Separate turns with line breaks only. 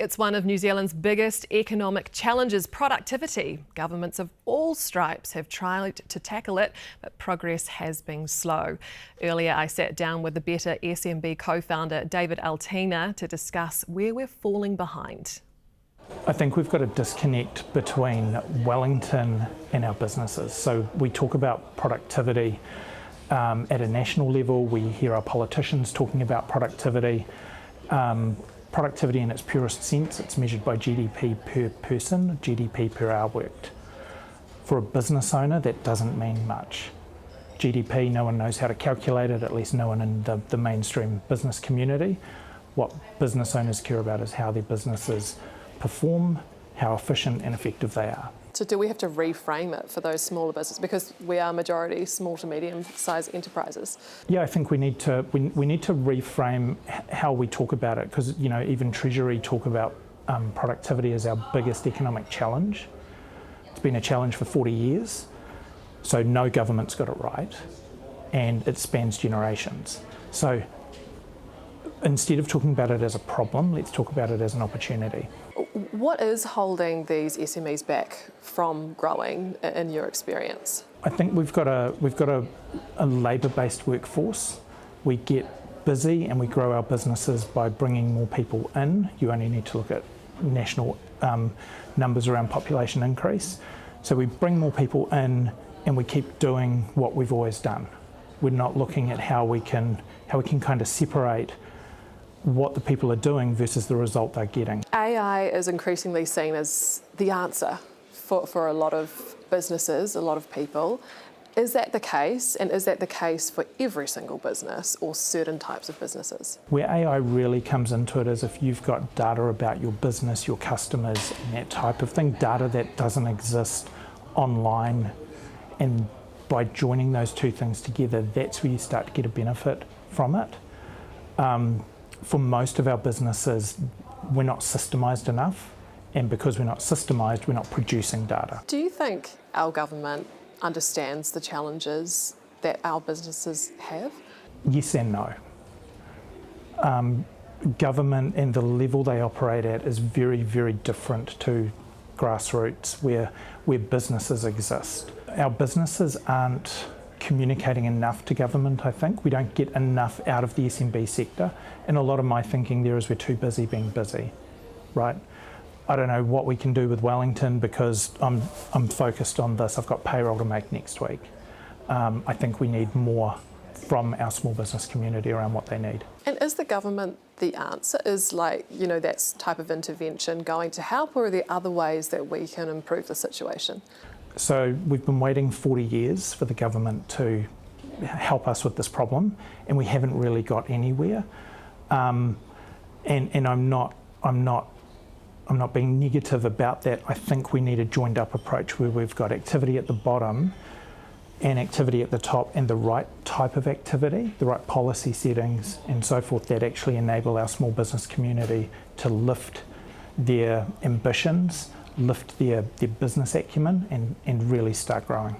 It's one of New Zealand's biggest economic challenges, productivity. Governments of all stripes have tried to tackle it, but progress has been slow. Earlier, I sat down with the Better SMB co-founder, David Altena, to discuss where we're falling behind.
I think we've got a disconnect between Wellington and our businesses. So we talk about productivity at a national level. We hear our politicians talking about productivity. Productivity in its purest sense, it's measured by GDP per person, GDP per hour worked. For a business owner, that doesn't mean much. GDP, no one knows how to calculate it, at least no one in the mainstream business community. What business owners care about is how their businesses perform, how efficient and effective they are.
So do we have to reframe it for those smaller businesses, because we are majority small to medium-sized enterprises?
Yeah, I think we need to reframe how we talk about it, because even Treasury talk about productivity as our biggest economic challenge. It's been a challenge for 40 years, so no government's got it right, and it spans generations. So instead of talking about it as a problem, let's talk about it as an opportunity.
What is holding these SMEs back from growing in your experience?
I think we've got a labour-based workforce. We get busy and we grow our businesses by bringing more people in. You only need to look at national numbers around population increase. So we bring more people in and we keep doing what we've always done. We're not looking at how we can kind of separate what the people are doing versus the result they're getting.
AI is increasingly seen as the answer for a lot of businesses, a lot of people. Is that the case, and is that the case for every single business or certain types of businesses?
Where AI really comes into it is if you've got data about your business, your customers, and that type of thing, data that doesn't exist online, and by joining those two things together, that's where you start to get a benefit from it. For most of our businesses, we're not systemised enough, and because we're not systemised, we're not producing data.
Do you think our government understands the challenges that our businesses have?
Yes and no. Government and the level they operate at is very, very different to grassroots, where businesses exist. Our businesses aren't communicating enough to government, I think. We don't get enough out of the SMB sector, and a lot of my thinking there is we're too busy being busy, right? I don't know what we can do with Wellington because I'm focused on this. I've got payroll to make next week. I think we need more from our small business community around what they need.
And is the government the answer? Is that type of intervention going to help, or are there other ways that we can improve the situation?
So we've been waiting 40 years for the government to help us with this problem, and we haven't really got anywhere. And I'm not being negative about that. I think we need a joined up approach where we've got activity at the bottom and activity at the top, and the right type of activity, the right policy settings and so forth that actually enable our small business community to lift their ambitions, lift their business acumen and really start growing.